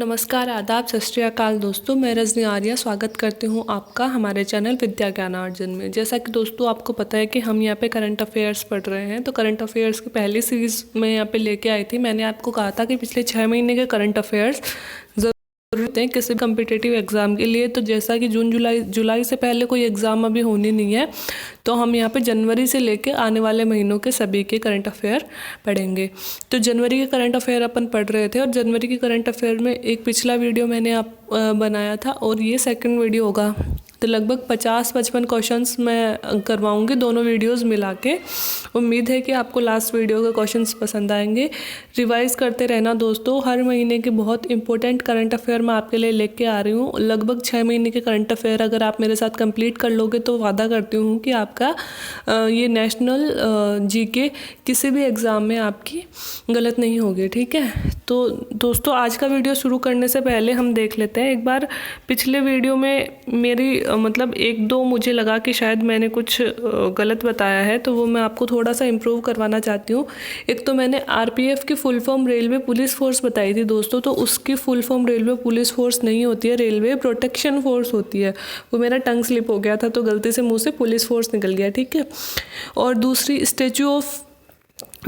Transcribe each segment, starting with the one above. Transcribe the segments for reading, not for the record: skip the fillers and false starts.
नमस्कार, आदाब, सत श्री अकाल दोस्तों। मैं रजनी आर्या स्वागत करती हूँ आपका हमारे चैनल विद्या ज्ञानार्जन में। जैसा कि दोस्तों आपको पता है कि हम यहाँ पे करंट अफेयर्स पढ़ रहे हैं, तो करंट अफेयर्स की पहली सीरीज़ मैं यहाँ पे लेके आई थी। मैंने आपको कहा था कि पिछले 6 महीने के करंट अफेयर्स ज़रूर होते हैं किसी कम्पिटिटिव एग्ज़ाम के लिए। तो जैसा कि जून जुलाई से पहले कोई एग्ज़ाम अभी होनी नहीं है, तो हम यहाँ पे जनवरी से लेके आने वाले महीनों के सभी के करंट अफेयर पढ़ेंगे। तो जनवरी के करंट अफेयर अपन पढ़ रहे थे, और जनवरी के करंट अफेयर में एक पिछला वीडियो मैंने बनाया था, और ये सेकंड वीडियो होगा। तो लगभग 50-55 क्वेश्चंस मैं करवाऊंगी दोनों वीडियोस मिला के। उम्मीद है कि आपको लास्ट वीडियो के क्वेश्चंस पसंद आएंगे। रिवाइज़ करते रहना दोस्तों, हर महीने के बहुत इंपॉर्टेंट करंट अफेयर मैं आपके लिए लेके आ रही हूँ। लगभग 6 महीने के करंट अफेयर अगर आप मेरे साथ कंप्लीट कर लोगे तो वादा करती हूँ कि आपका ये नेशनल जीके किसी भी एग्ज़ाम में आपकी गलत नहीं होगी, ठीक है। तो दोस्तों आज का वीडियो शुरू करने से पहले हम देख लेते हैं एक बार पिछले वीडियो में मेरी मतलब 1-2 मुझे लगा कि शायद मैंने कुछ गलत बताया है, तो वो मैं आपको थोड़ा सा इम्प्रूव करवाना चाहती हूँ। एक तो मैंने आरपीएफ की full form railway police force बताई थी दोस्तों, तो उसकी full form railway police force नहीं होती है, रेलवे प्रोटेक्शन फोर्स होती है। वो मेरा टंग स्लिप हो गया था, तो गलती से मुँह से पुलिस फोर्स निकल गया, ठीक है। और दूसरी स्टैचू ऑफ,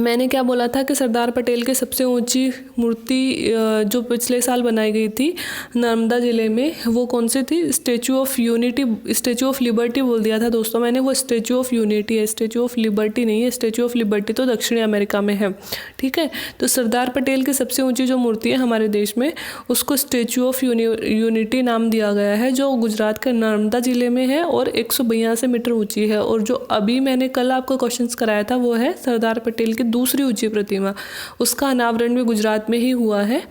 मैंने क्या बोला था कि सरदार पटेल की सबसे ऊंची मूर्ति जो पिछले साल बनाई गई थी नर्मदा ज़िले में, वो कौन सी थी? Statue of unity, statue of liberty बोल दिया था दोस्तों मैंने। वो स्टैचू ऑफ यूनिटी है, स्टैचू ऑफ लिबर्टी नहीं है। स्टैचू ऑफ लिबर्टी तो दक्षिणी अमेरिका में है, ठीक है। तो सरदार पटेल की सबसे ऊँची जो मूर्ति है हमारे देश में, उसको स्टैचू ऑफ यूनिटी नाम दिया गया है, जो गुजरात के नर्मदा ज़िले में है और 182 मीटर ऊँची है। और जो अभी मैंने कल आपको क्वेश्चन कराया था वो है सरदार पटेल दूसरी ऊंची प्रतिमा, उसका अनावरण भी गुजरात में ही हुआ है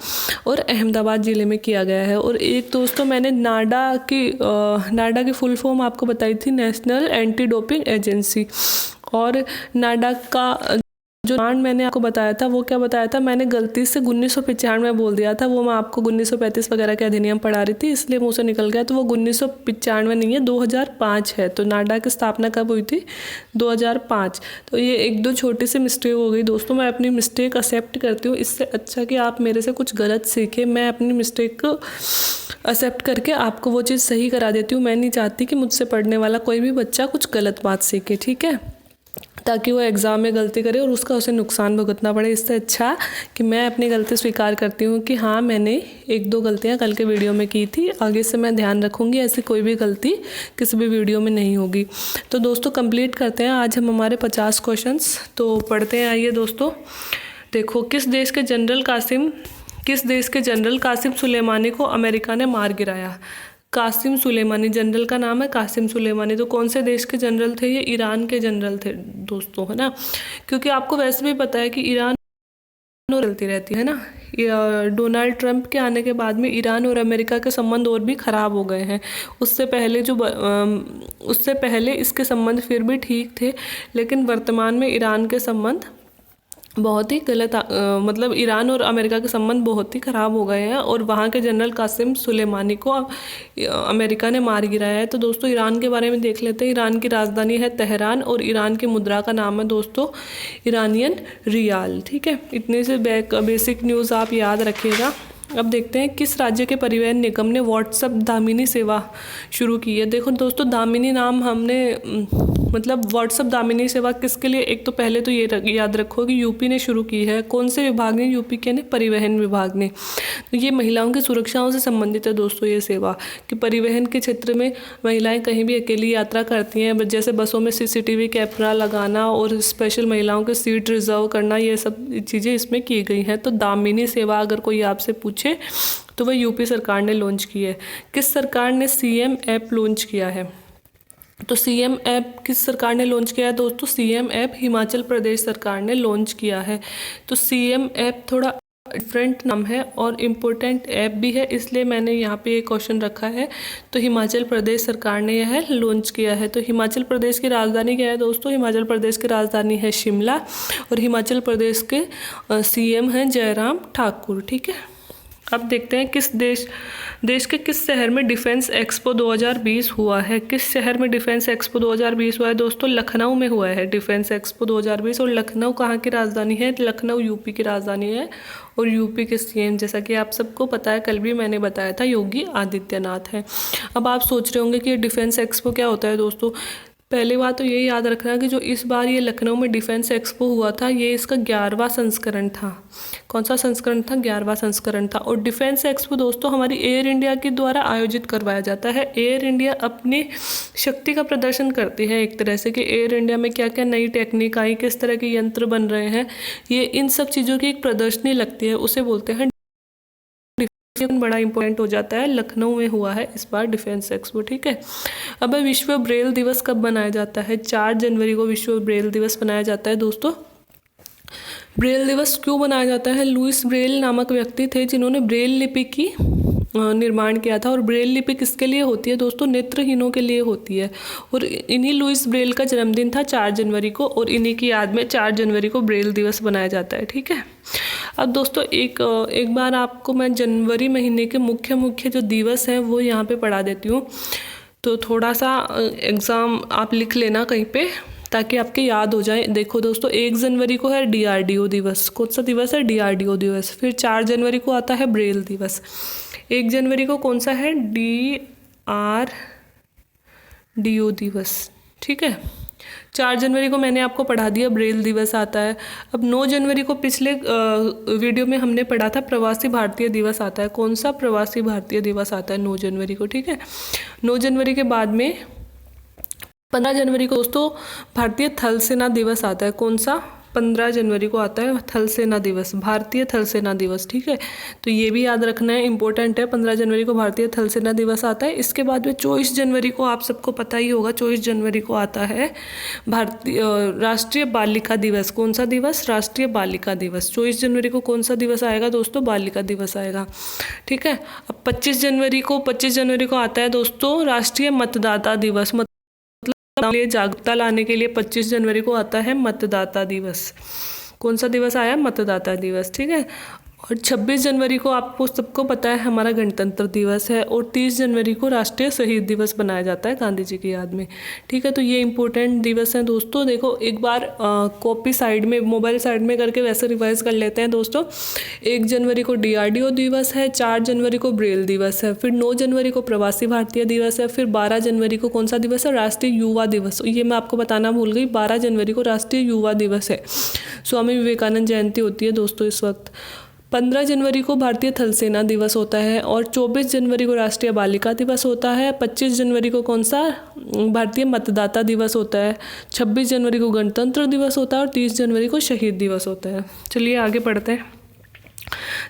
और अहमदाबाद ज़िले में किया गया है। और एक दोस्तों मैंने नाडा की फुल फॉर्म आपको बताई थी, नेशनल एंटी डोपिंग एजेंसी। और नाडा का जो डिमांड मैंने आपको बताया था वो क्या बताया था, मैंने गलती से 1995 बोल दिया था। वो मैं आपको 1935 वगैरह के अधिनियम पढ़ा रही थी, इसलिए मुँह से निकल गया। तो वो 1995 नहीं है, 2005 है। तो नाडा की स्थापना कब हुई थी? 2005। तो ये 1-2 छोटी सी मिस्टेक हो गई दोस्तों, मैं अपनी मिस्टेक एक्सेप्ट करती हूँ। इससे अच्छा कि आप मेरे से कुछ गलत सीखें, मैं अपनी मिस्टेक को एक्सेप्ट करके आपको वो चीज़ सही करा देती हूँ। मैं नहीं चाहती कि मुझसे पढ़ने वाला कोई भी बच्चा कुछ गलत बात सीखे, ठीक है, ताकि वो एग्ज़ाम में गलती करे और उसका उसे नुकसान भुगतना पड़े। इससे अच्छा कि मैं अपनी गलती स्वीकार करती हूँ कि हाँ मैंने 1-2 गलतियाँ कल के वीडियो में की थी, आगे से मैं ध्यान रखूँगी ऐसी कोई भी गलती किसी भी वीडियो में नहीं होगी। तो दोस्तों कंप्लीट करते हैं आज हम हमारे 50 क्वेश्चंस। तो पढ़ते हैं, आइए दोस्तों। देखो, किस देश के जनरल कासिम सुलेमानी को अमेरिका ने मार गिराया? कासिम सुलेमानी, जनरल का नाम है कासिम सुलेमानी। तो कौन से देश के जनरल थे ये? ईरान के जनरल थे दोस्तों, है ना। क्योंकि आपको वैसे भी पता है कि ईरान चलती रहती है ना। डोनाल्ड ट्रंप के आने के बाद में ईरान और अमेरिका के संबंध और भी ख़राब हो गए हैं। उससे पहले इसके संबंध फिर भी ठीक थे, लेकिन वर्तमान में ईरान के संबंध बहुत ही गलत मतलब ईरान और अमेरिका के संबंध बहुत ही ख़राब हो गए हैं, और वहाँ के जनरल कासिम सुलेमानी को अमेरिका ने मार गिराया है। तो दोस्तों ईरान के बारे में देख लेते हैं। ईरान की राजधानी है तेहरान, और ईरान की मुद्रा का नाम है दोस्तों ईरानियन रियाल, ठीक है। इतने से बेसिक न्यूज़ आप याद रखिएगा। अब देखते हैं किस राज्य के परिवहन निगम ने व्हाट्सएप दामिनी सेवा शुरू की है। देखो दोस्तों, दामिनी नाम हमने मतलब व्हाट्सएप दामिनी सेवा किसके लिए? एक तो पहले तो ये याद रखो कि यूपी ने शुरू की है। कौन से विभाग ने? यूपी के ने परिवहन विभाग ने। तो ये महिलाओं की सुरक्षाओं से संबंधित है दोस्तों ये सेवा, कि परिवहन के क्षेत्र में महिलाएं कहीं भी अकेली यात्रा करती हैं, जैसे बसों में CCTV कैमरा लगाना और स्पेशल महिलाओं की सीट रिजर्व करना, ये सब चीज़ें इसमें की गई हैं। तो दामिनी सेवा अगर कोई आपसे पूछे तो वह यूपी सरकार ने लॉन्च की है। किस सरकार ने CM ऐप लॉन्च किया है? तो CM ऐप किस सरकार ने लॉन्च किया है दोस्तों? CM ऐप हिमाचल प्रदेश सरकार ने लॉन्च किया है। तो CM ऐप थोड़ा डिफरेंट नाम है और इम्पोर्टेंट ऐप भी है, इसलिए मैंने यहाँ पे ये क्वेश्चन रखा है। तो हिमाचल प्रदेश सरकार ने यह लॉन्च किया है। तो हिमाचल प्रदेश की राजधानी क्या है दोस्तों? हिमाचल प्रदेश की राजधानी है शिमला, और हिमाचल प्रदेश के CM हैं जयराम ठाकुर, ठीक है। अब देखते हैं देश के किस शहर में डिफेंस एक्सपो 2020 हुआ है। किस शहर में डिफेंस एक्सपो 2020 हुआ है दोस्तों? लखनऊ में हुआ है डिफेंस एक्सपो 2020। और लखनऊ कहाँ की राजधानी है? लखनऊ यूपी की राजधानी है। और यूपी के सीएम, जैसा कि आप सबको पता है, कल भी मैंने बताया था, योगी आदित्यनाथ है। अब आप सोच रहे होंगे कि ये डिफेंस एक्सपो क्या होता है दोस्तों। पहली बात तो ये याद रखना कि जो इस बार ये लखनऊ में डिफेंस एक्सपो हुआ था, ये इसका 11वां संस्करण था। कौन सा संस्करण था? 11वां संस्करण था। और डिफेंस एक्सपो दोस्तों हमारी एयर इंडिया के द्वारा आयोजित करवाया जाता है। एयर इंडिया अपनी शक्ति का प्रदर्शन करती है एक तरह से, कि एयर इंडिया में क्या क्या नई टेक्निक आई, किस तरह के यंत्र बन रहे हैं, ये इन सब चीज़ों की एक प्रदर्शनी लगती है, उसे बोलते हैं। बड़ा इंपॉर्टेंट हो जाता है। लखनऊ में हुआ है इस बार डिफेंस एक्सपो, ठीक है। अब विश्व ब्रेल दिवस कब मनाया जाता है? 4 जनवरी को विश्व ब्रेल दिवस मनाया जाता है दोस्तों। ब्रेल दिवस क्यों मनाया जाता है? लुइस ब्रेल नामक व्यक्ति थे जिन्होंने ब्रेल लिपि की निर्माण किया था। और ब्रेल लिपि किसके लिए होती है दोस्तों? नेत्रहीनों के लिए होती है। और इन्हीं लुइस ब्रेल का जन्मदिन था 4 जनवरी को, और इन्हीं की याद में 4 जनवरी को ब्रेल दिवस मनाया जाता है, ठीक है। अब दोस्तों एक बार आपको मैं जनवरी महीने के मुख्य जो दिवस हैं वो यहाँ पे पढ़ा देती हूँ। तो थोड़ा सा एग्ज़ाम आप लिख लेना कहीं पे, ताकि आपके याद हो जाए। देखो दोस्तों, 1 जनवरी को है DRDO दिवस। कौन सा दिवस है? DRDO दिवस। फिर 4 जनवरी को आता है ब्रेल दिवस। 1 जनवरी को कौन सा है? DRDO दिवस, ठीक है। 4 जनवरी को मैंने आपको पढ़ा दिया, ब्रेल दिवस आता है। अब 9 जनवरी को पिछले वीडियो में हमने पढ़ा था, प्रवासी भारतीय दिवस आता है। कौन सा? प्रवासी भारतीय दिवस आता है 9 जनवरी को, ठीक है। 9 जनवरी के बाद में 15 जनवरी को दोस्तों भारतीय थल सेना दिवस आता है। कौन सा? 15 जनवरी को आता है थल सेना दिवस, भारतीय थल सेना दिवस, ठीक है। तो ये भी याद रखना है, इंपॉर्टेंट है। 15 जनवरी को भारतीय थल सेना दिवस आता है। इसके बाद में 24 जनवरी को, आप सबको पता ही होगा, 24 जनवरी को आता है भारतीय राष्ट्रीय बालिका दिवस। कौन सा दिवस? राष्ट्रीय बालिका दिवस। 24 जनवरी को कौन सा दिवस आएगा दोस्तों? बालिका दिवस आएगा, ठीक है। अब 25 जनवरी को आता है दोस्तों राष्ट्रीय मतदाता दिवस। लिए जागरूकता लाने के लिए 25 जनवरी को आता है मतदाता दिवस। कौन सा दिवस आया? मतदाता दिवस, ठीक है। और 26 जनवरी को आपको सबको पता है हमारा गणतंत्र दिवस है। और 30 जनवरी को राष्ट्रीय शहीद दिवस बनाया जाता है गांधी जी की याद में, ठीक है। तो ये इंपॉर्टेंट दिवस हैं दोस्तों। देखो एक बार कॉपी साइड में, मोबाइल साइड में करके वैसे रिवाइज कर लेते हैं दोस्तों। 1 जनवरी को DRDO दिवस है, 4 जनवरी को ब्रेल दिवस है, फिर 9 जनवरी को प्रवासी भारतीय दिवस है, फिर 12 जनवरी को कौन सा दिवस है? राष्ट्रीय युवा दिवस। ये मैं आपको बताना भूल गई, 12 जनवरी को राष्ट्रीय युवा दिवस है। स्वामी विवेकानंद जयंती होती है दोस्तों इस वक्त। 15 जनवरी को भारतीय थल सेना दिवस होता है। और 24 जनवरी को राष्ट्रीय बालिका दिवस होता है। 25 जनवरी को कौन सा? भारतीय मतदाता दिवस होता है। 26 जनवरी को गणतंत्र दिवस होता है। और 30 जनवरी को शहीद दिवस होता है। चलिए आगे पढ़ते हैं।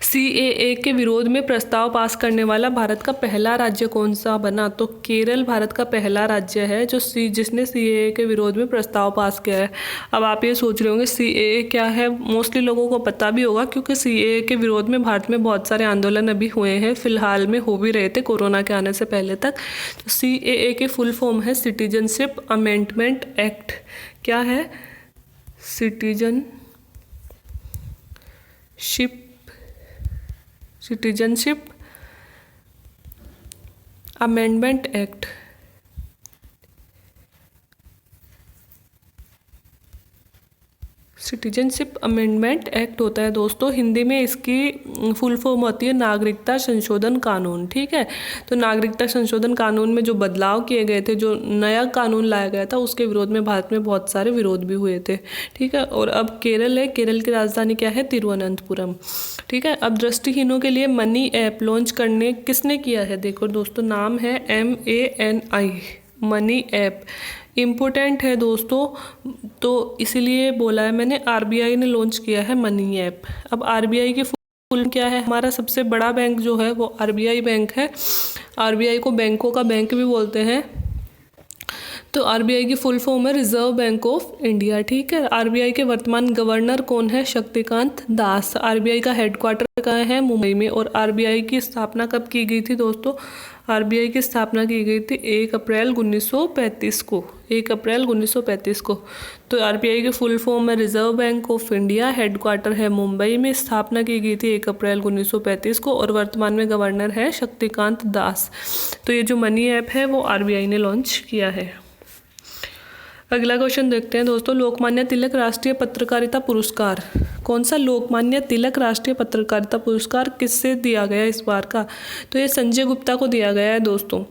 CAA के विरोध में प्रस्ताव पास करने वाला भारत का पहला राज्य कौन सा बना? तो केरल भारत का पहला राज्य है जिसने CAA के विरोध में प्रस्ताव पास किया है। अब आप ये सोच रहे होंगे CAA क्या है? मोस्टली लोगों को पता भी होगा, क्योंकि CAA के विरोध में भारत में बहुत सारे आंदोलन अभी हुए हैं, फिलहाल में हो भी रहे थे कोरोना के आने से पहले तक। तो CAA की फुल फॉर्म है सिटीजनशिप अमेंडमेंट एक्ट। क्या है? Citizenship amendment act. Citizenship amendment act होता है दोस्तों। हिंदी में इसकी फुल फॉर्म होती है नागरिकता संशोधन कानून, ठीक है। तो नागरिकता संशोधन कानून में जो बदलाव किए गए थे, जो नया कानून लाया गया था, उसके विरोध में भारत में बहुत सारे विरोध भी हुए थे, ठीक है। और अब केरल है, केरल की राजधानी क्या है? तिरुवनंतपुरम, ठीक है। अब दृष्टिहीनों के लिए मनी ऐप लॉन्च करने किसने किया है? देखो दोस्तों, नाम है MANI, मनी ऐप। इम्पोर्टेंट है दोस्तों, तो इसीलिए बोला है मैंने। RBI ने लॉन्च किया है मनी ऐप। अब RBI की फुल क्या है? हमारा सबसे बड़ा बैंक जो है वो RBI बैंक है। RBI को बैंकों का बैंक भी बोलते हैं। तो RBI की फुल फॉर्म है रिजर्व बैंक ऑफ इंडिया, ठीक है। RBI के वर्तमान गवर्नर कौन है? शक्तिकांत दास। RBI का हेडक्वार्टर कहाँ है? मुंबई में। और आरबीआई की स्थापना कब की गई थी दोस्तों? आरबीआई की स्थापना की गई थी 1 अप्रैल 1935 को। 1 अप्रैल 1935 को। तो आरबीआई के फुल फॉर्म है reserve bank of India, headquarter है मुंबई में, स्थापना की गई थी 1 अप्रैल 1935 को और वर्तमान में गवर्नर है शक्तिकांत दास। तो ये जो मनी ऐप है वो आरबीआई ने लॉन्च किया है। अगला क्वेश्चन देखते हैं दोस्तों, लोकमान्य तिलक राष्ट्रीय पत्रकारिता पुरस्कार कौन सा? लोकमान्य तिलक राष्ट्रीय पत्रकारिता पुरस्कार किससे दिया गया इस बार का? तो ये संजय गुप्ता को दिया गया है दोस्तों।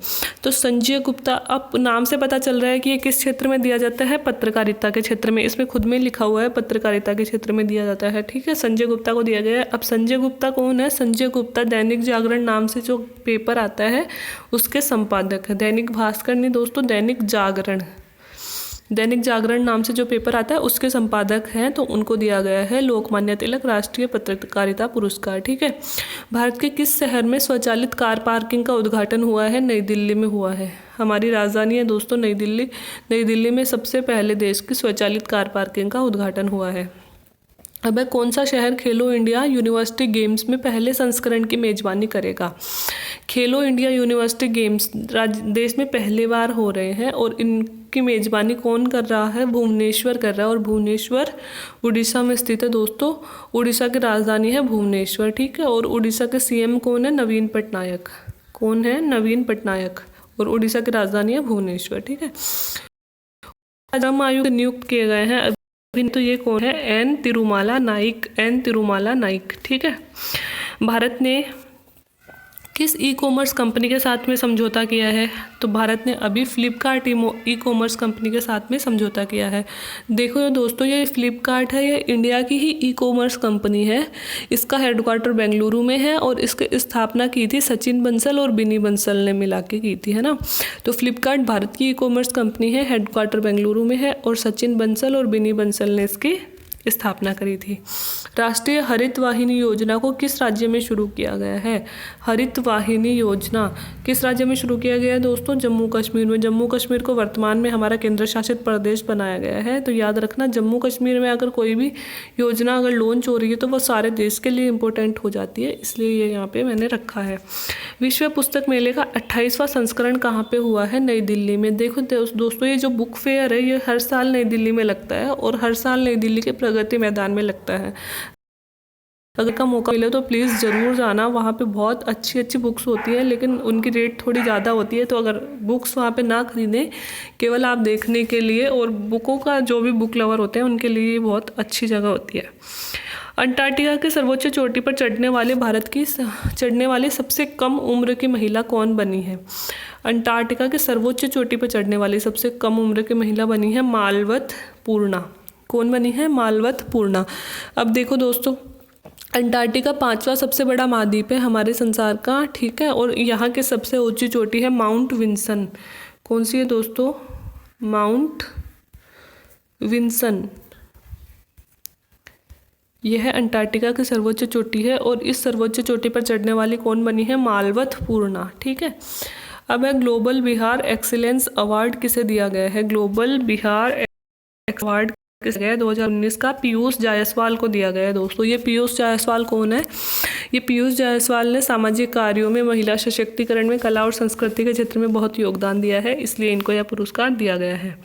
तो संजय गुप्ता, अब नाम से पता चल रहा है कि ये किस क्षेत्र में दिया जाता है? पत्रकारिता के क्षेत्र में। इसमें खुद में लिखा हुआ है पत्रकारिता के क्षेत्र में दिया जाता है, ठीक है। संजय गुप्ता को दिया गया है। अब संजय गुप्ता कौन है? संजय गुप्ता दैनिक जागरण नाम से जो पेपर आता है उसके संपादक है। दैनिक भास्कर नहीं दोस्तों, दैनिक जागरण, दैनिक जागरण नाम से जो पेपर आता है उसके संपादक हैं, तो उनको दिया गया है लोकमान्य तिलक राष्ट्रीय पत्रकारिता पुरस्कार, ठीक है। भारत के किस शहर में स्वचालित कार पार्किंग का उद्घाटन हुआ है? नई दिल्ली में हुआ है। हमारी राजधानी है दोस्तों नई दिल्ली। नई दिल्ली में सबसे पहले देश की स्वचालित कार पार्किंग का उद्घाटन हुआ है। अब कौन सा शहर खेलो इंडिया यूनिवर्सिटी गेम्स में पहले संस्करण की मेजबानी करेगा? खेलो इंडिया यूनिवर्सिटी गेम्स देश में पहली बार हो रहे हैं और इनकी मेजबानी कौन कर रहा है? भुवनेश्वर कर रहा है। और भुवनेश्वर उड़ीसा में स्थित है दोस्तों। उड़ीसा की राजधानी है भुवनेश्वर, ठीक है। और उड़ीसा के सीएम कौन है? नवीन पटनायक। कौन है? नवीन पटनायक। और उड़ीसा की राजधानी है भुवनेश्वर, ठीक है। श्रम आयुक्त नियुक्त किए गए हैं अभी, तो ये कौन है? एन तिरुमाला नाइक। एन तिरुमाला नाइक, ठीक है। भारत ने किस ई कॉमर्स कंपनी के साथ में समझौता किया है? तो भारत ने अभी फ्लिपकार्ट ई कॉमर्स कंपनी के साथ में समझौता किया है। देखो दोस्तों, ये फ्लिपकार्ट है, ये इंडिया की ही ई कॉमर्स कंपनी है। इसका हेडक्वार्टर बेंगलुरु में है और इसकी स्थापना की थी सचिन बंसल और बिनी बंसल ने मिला के की थी, है ना। तो फ्लिपकार्ट भारत की ई कॉमर्स कंपनी है, हेडक्वार्टर बेंगलुरु में है और सचिन बंसल और बिनी बंसल ने इसकी स्थापना करी थी। राष्ट्रीय हरित वाहिनी योजना को किस राज्य में शुरू किया गया है? हरित वाहिनी योजना किस राज्य में शुरू किया गया है दोस्तों? जम्मू कश्मीर में। जम्मू कश्मीर को वर्तमान में हमारा केंद्र शासित प्रदेश बनाया गया है। तो याद रखना, जम्मू कश्मीर में अगर कोई भी योजना अगर लॉन्च हो रही है तो वो सारे देश के लिए इम्पोर्टेंट हो जाती है, इसलिए ये यहाँ पे मैंने रखा है। विश्व पुस्तक मेले का 28वां संस्करण कहाँ पे हुआ है? नई दिल्ली में। देखो दोस्तों, ये जो बुक फेयर है ये हर साल नई दिल्ली में लगता है और हर साल नई दिल्ली के प्रगति मैदान में लगता है। अगर का मौका मिले तो प्लीज़ ज़रूर जाना, वहाँ पे बहुत अच्छी अच्छी बुक्स होती है, लेकिन उनकी रेट थोड़ी ज़्यादा होती है। तो अगर बुक्स वहाँ पे ना खरीदें, केवल आप देखने के लिए, और बुकों का जो भी बुक लवर होते हैं उनके लिए बहुत अच्छी जगह होती है। अंटार्कटिका की सर्वोच्च चोटी पर चढ़ने वाली सबसे कम उम्र की महिला कौन बनी है? अंटार्कटिका की सर्वोच्च चोटी पर चढ़ने वाली सबसे कम उम्र की महिला बनी है मालवत पूर्णा। कौन बनी है? मालवत पूर्णा। अब देखो दोस्तों, अंटार्कटिका 5वां सबसे बड़ा महाद्वीप है हमारे संसार का, ठीक है। और यहाँ की सबसे ऊंची चोटी है माउंट विंसन। कौन सी है दोस्तों? Mount Vinson. यह अंटार्कटिका की सर्वोच्च चोटी है और इस सर्वोच्च चोटी पर चढ़ने वाली कौन बनी है? मालवत पूर्णा, ठीक है। अब है ग्लोबल बिहार एक्सीलेंस अवार्ड किसे दिया गया है? ग्लोबल बिहार अवार्ड किसे गया? 2019 का पीयूष जायसवाल को दिया गया है दोस्तों। ये पीयूष जायसवाल कौन है? ये पीयूष जायसवाल ने सामाजिक कार्यों में, महिला सशक्तिकरण में, कला और संस्कृति के क्षेत्र में बहुत योगदान दिया है, इसलिए इनको यह पुरस्कार दिया गया है।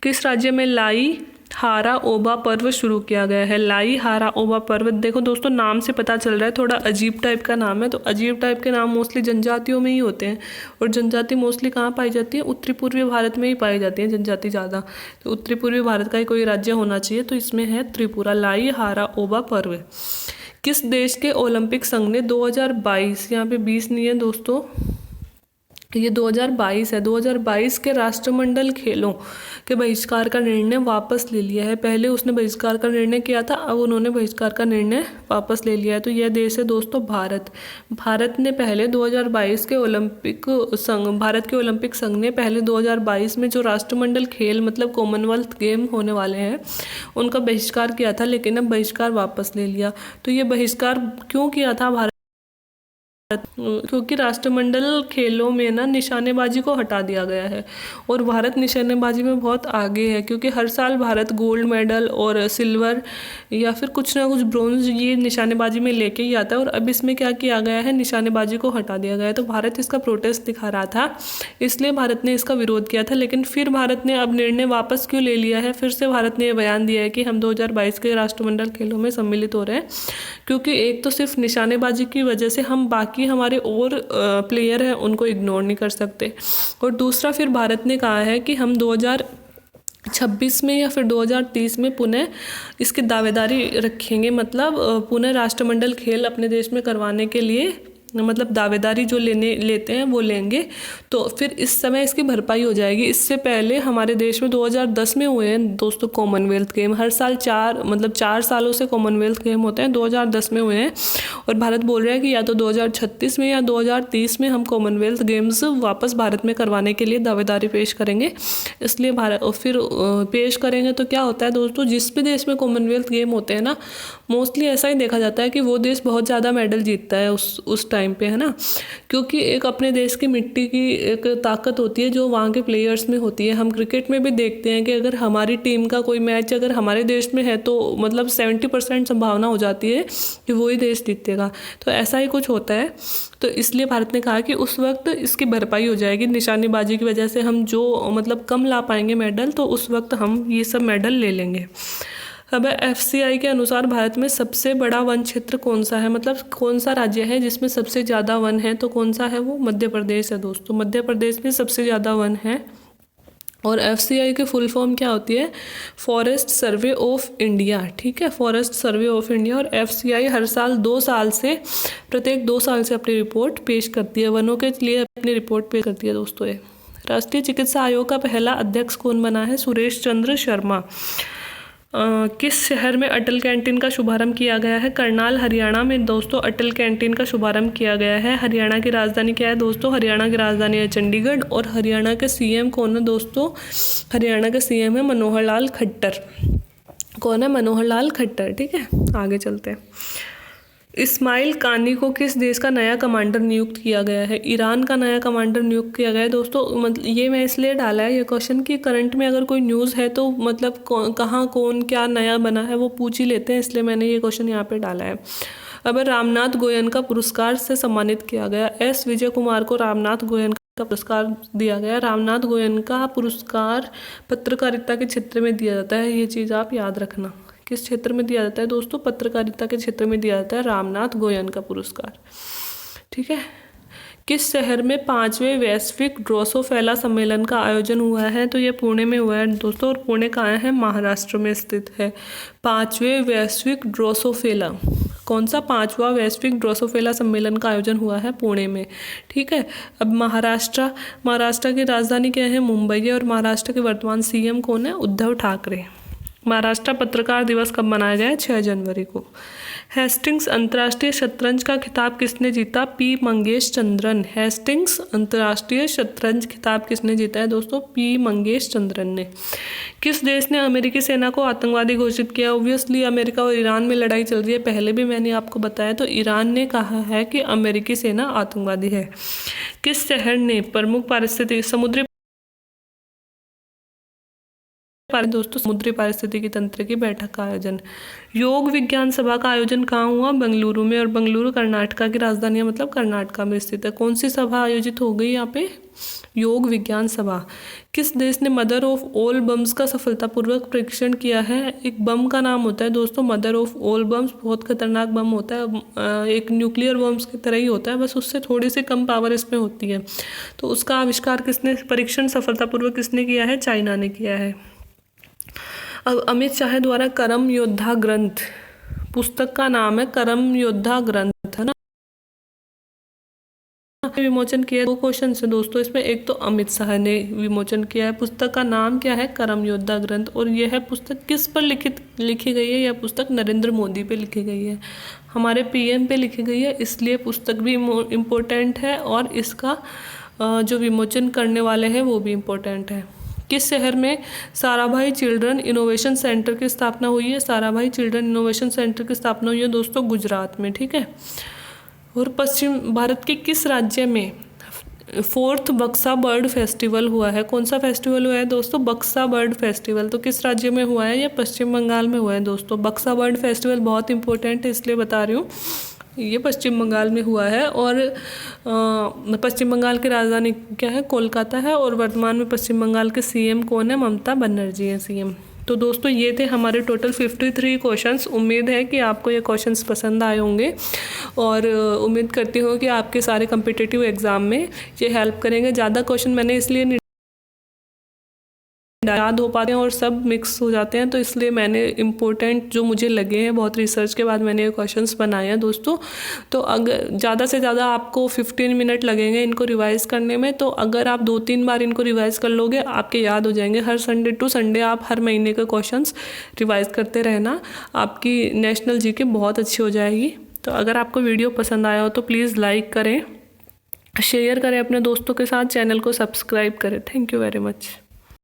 किस राज्य में लाई हारा ओबा पर्व शुरू किया गया है? लाई हारा ओबा पर्व, देखो दोस्तों नाम से पता चल रहा है थोड़ा अजीब टाइप का नाम है। तो अजीब टाइप के नाम मोस्टली जनजातियों में ही होते हैं, और जनजाति मोस्टली कहाँ पाई जाती है? उत्तरी पूर्वी भारत में ही पाई जाती है जनजाति ज़्यादा। तो उत्तरी पूर्वी भारत का ही कोई राज्य होना चाहिए, तो इसमें है त्रिपुरा। लाई हारा ओबा पर्व किस देश के ओलंपिक संघ ने 2022, यहाँ पे 20 नहीं है दोस्तों, ये 2022 है, 2022 के राष्ट्रमंडल खेलों के बहिष्कार का निर्णय वापस ले लिया है। पहले उसने बहिष्कार का निर्णय किया था, अब उन्होंने बहिष्कार का निर्णय वापस ले लिया है। तो यह देश है दोस्तों भारत। भारत ने पहले 2022 के ओलंपिक संघ, भारत के ओलंपिक संघ ने पहले 2022 में जो राष्ट्रमंडल खेल मतलब कॉमनवेल्थ गेम होने वाले हैं उनका बहिष्कार किया था, लेकिन अब बहिष्कार वापस ले लिया। तो ये बहिष्कार क्यों किया था भारत क्योंकि राष्ट्रमंडल खेलों में ना निशानेबाजी को हटा दिया गया है और भारत निशानेबाजी में बहुत आगे है, क्योंकि हर साल भारत गोल्ड मेडल और सिल्वर या फिर कुछ ना कुछ ब्रोंज ये निशानेबाजी में लेके ही आता है। और अब इसमें क्या किया गया है, निशानेबाजी को हटा दिया गया है। तो भारत इसका प्रोटेस्ट दिखा रहा था, इसलिए भारत ने इसका विरोध किया था। लेकिन फिर भारत ने अब निर्णय वापस क्यों ले लिया है, फिर से भारत ने यह बयान दिया है कि हम 2022 के राष्ट्रमंडल खेलों में सम्मिलित हो रहे हैं, क्योंकि एक तो सिर्फ निशानेबाजी की वजह से हम बाकी हमारे और प्लेयर हैं उनको इग्नोर नहीं कर सकते। और दूसरा फिर भारत ने कहा है कि हम 2026 में या फिर 2030 में पुनः इसकी दावेदारी रखेंगे, मतलब पुनः राष्ट्रमंडल खेल अपने देश में करवाने के लिए मतलब दावेदारी जो लेते हैं वो लेंगे। तो फिर इस समय इसकी भरपाई हो जाएगी। इससे पहले हमारे देश में 2010 में हुए हैं दोस्तों कॉमनवेल्थ गेम। हर साल 4 सालों से कॉमनवेल्थ गेम होते हैं, 2010 में हुए हैं और भारत बोल रहा है कि या तो 2036 में या 2030 में हम कॉमनवेल्थ गेम्स वापस भारत में करवाने के लिए दावेदारी पेश करेंगे। इसलिए भारत और फिर पेश करेंगे तो क्या होता है दोस्तों, जिस भी देश में कॉमनवेल्थ गेम होते हैं ना, मोस्टली ऐसा ही देखा जाता है कि वो देश बहुत ज़्यादा मेडल जीतता है उस टाइम पे, है ना, क्योंकि एक अपने देश की मिट्टी की एक ताकत होती है जो वहाँ के प्लेयर्स में होती है। हम क्रिकेट में भी देखते हैं कि अगर हमारी टीम का कोई मैच अगर हमारे देश में है तो मतलब 70% संभावना हो जाती है कि वही देश जीतेगा। तो ऐसा ही कुछ होता है। तो इसलिए भारत ने कहा कि उस वक्त इसकी भरपाई हो जाएगी। निशानेबाजी की वजह से हम जो मतलब कम ला पाएंगे मेडल, तो उस वक्त हम ये सब मेडल ले लेंगे। अब FCI के अनुसार भारत में सबसे बड़ा वन क्षेत्र कौन सा है, मतलब कौन सा राज्य है जिसमें सबसे ज़्यादा वन है, तो कौन सा है वो मध्य प्रदेश है दोस्तों। मध्य प्रदेश में सबसे ज़्यादा वन है। और FCI की फुल फॉर्म क्या होती है, फॉरेस्ट सर्वे ऑफ इंडिया, ठीक है, फॉरेस्ट सर्वे ऑफ इंडिया। और FCI हर साल प्रत्येक 2 साल से अपनी रिपोर्ट पेश करती है, वनों के लिए अपनी रिपोर्ट पेश करती है दोस्तों ये। राष्ट्रीय चिकित्सा आयोग का पहला अध्यक्ष कौन बना है, सुरेश चंद्र शर्मा। किस शहर में अटल कैंटीन का शुभारंभ किया गया है, करनाल हरियाणा में दोस्तों अटल कैंटीन का शुभारंभ किया गया है। हरियाणा की राजधानी क्या है दोस्तों, हरियाणा की राजधानी है चंडीगढ़। और हरियाणा के CM कौन है दोस्तों, हरियाणा के CM है मनोहर लाल खट्टर। कौन है, मनोहर लाल खट्टर, ठीक है। आगे चलते हैं। इस्माइल कानी को किस देश का नया कमांडर नियुक्त किया गया है, ईरान का नया कमांडर नियुक्त किया गया है दोस्तों। मतलब ये मैं इसलिए डाला है ये क्वेश्चन कि करंट में अगर कोई न्यूज़ है तो मतलब कहाँ कौन क्या नया बना है वो पूछ ही लेते हैं, इसलिए मैंने ये क्वेश्चन यहाँ पे डाला है। अब रामनाथ गोयनका पुरस्कार से सम्मानित किया गया, S विजय कुमार को रामनाथ गोयनका का पुरस्कार दिया गया। रामनाथ गोयनका पुरस्कार पत्रकारिता के क्षेत्र में दिया जाता है, ये चीज़ आप याद रखना। किस क्षेत्र में दिया जाता है दोस्तों, पत्रकारिता के क्षेत्र में दिया जाता है रामनाथ गोयनका पुरस्कार, ठीक है। किस शहर में 5वें वैश्विक ड्रोसोफिला सम्मेलन का आयोजन हुआ है, तो ये पुणे में हुआ है दोस्तों। और पुणे कहाँ है, महाराष्ट्र में स्थित है। 5वें वैश्विक ड्रोसोफिला, कौन सा 5वां वैश्विक ड्रोसोफिला सम्मेलन का आयोजन हुआ है, पुणे में, ठीक है। अब महाराष्ट्र की राजधानी क्या है, मुंबई है। और महाराष्ट्र के वर्तमान CM कौन है, उद्धव ठाकरे। महाराष्ट्र पत्रकार दिवस कब मनाया गया है, 6 जनवरी को। हेस्टिंग्स अंतर्राष्ट्रीय शतरंज का खिताब किसने जीता, P मंगेश चंद्रन। हेस्टिंग्स अंतर्राष्ट्रीय शतरंज खिताब किसने जीता है दोस्तों, P मंगेश चंद्रन ने। किस देश ने अमेरिकी सेना को आतंकवादी घोषित किया, ऑब्वियसली अमेरिका और ईरान में लड़ाई चल रही है, पहले भी मैंने आपको बताया। तो ईरान ने कहा है कि अमेरिकी सेना आतंकवादी है। किस शहर ने प्रमुख दोस्तों समुद्री पारिस्थितिकी तंत्र की बैठक का आयोजन, योग विज्ञान सभा का आयोजन कहाँ हुआ, बेंगलुरु में। और बेंगलुरु कर्नाटका की राजधानी है, मतलब कर्नाटका में स्थित है। कौन सी सभा आयोजित हो गई यहाँ पे, योग विज्ञान सभा। किस देश ने मदर ऑफ ऑल बम्स का सफलतापूर्वक परीक्षण किया है, एक बम का नाम होता है दोस्तों मदर ऑफ ऑल बम्स, बहुत खतरनाक बम होता है, एक न्यूक्लियर बम्स की तरह ही होता है, बस उससे थोड़ी सी कम पावर इसमें होती है। तो उसका आविष्कार किसने, परीक्षण सफलतापूर्वक किसने किया है, चाइना ने किया है। अब अमित शाह द्वारा करम योद्धा ग्रंथ, पुस्तक का नाम है करम योद्धा ग्रंथ, है ना, विमोचन किया। 2 क्वेश्चन है दोस्तों इसमें, एक तो अमित शाह ने विमोचन किया है, पुस्तक का नाम क्या है, करम योद्धा ग्रंथ। और यह है पुस्तक किस पर लिखी गई है, यह पुस्तक नरेंद्र मोदी पे लिखी गई है, हमारे PM पे लिखी गई है, इसलिए पुस्तक भी इम्पोर्टेंट है और इसका जो विमोचन करने वाले हैं वो भी इम्पोर्टेंट है। किस शहर में साराभाई चिल्ड्रन इनोवेशन सेंटर की स्थापना हुई है, साराभाई चिल्ड्रन इनोवेशन सेंटर की स्थापना हुई है दोस्तों गुजरात में, ठीक है। और पश्चिम भारत के किस राज्य में 4th बक्सा बर्ड फेस्टिवल हुआ है? कौन सा फेस्टिवल हुआ है दोस्तों? बक्सा बर्ड फेस्टिवल। तो किस राज्य में हुआ है? ये पश्चिम बंगाल में हुआ है दोस्तों। बक्सा बर्ड फेस्टिवल बहुत इंपॉर्टेंट है इसलिए बता रही हूँ, ये पश्चिम बंगाल में हुआ है। और पश्चिम बंगाल की राजधानी क्या है? कोलकाता है। और वर्तमान में पश्चिम बंगाल के सीएम कौन है? ममता बनर्जी हैं सीएम। तो दोस्तों ये थे हमारे टोटल 53 क्वेश्चंस। उम्मीद है कि आपको ये क्वेश्चंस पसंद आए होंगे और उम्मीद करती हूँ कि आपके सारे कम्पिटिटिव एग्ज़ाम में ये हेल्प करेंगे। ज़्यादा क्वेश्चन मैंने इसलिए नहीं याद हो पाते हैं और सब मिक्स हो जाते हैं, तो इसलिए मैंने इम्पोर्टेंट जो मुझे लगे हैं, बहुत रिसर्च के बाद मैंने ये क्वेश्चंस बनाए हैं दोस्तों। तो अगर ज़्यादा से ज़्यादा आपको 15 मिनट लगेंगे इनको रिवाइज़ करने में, तो अगर आप 2-3 बार इनको रिवाइज़ कर लोगे आपके याद हो जाएंगे। हर संडे टू संडे आप हर महीने के क्वेश्चंस रिवाइज़ करते रहना, आपकी नेशनल जीके बहुत अच्छी हो जाएगी। तो अगर आपको वीडियो पसंद आया हो तो प्लीज़ लाइक करें, शेयर करें अपने दोस्तों के साथ, चैनल को सब्सक्राइब करें। Thank you very much.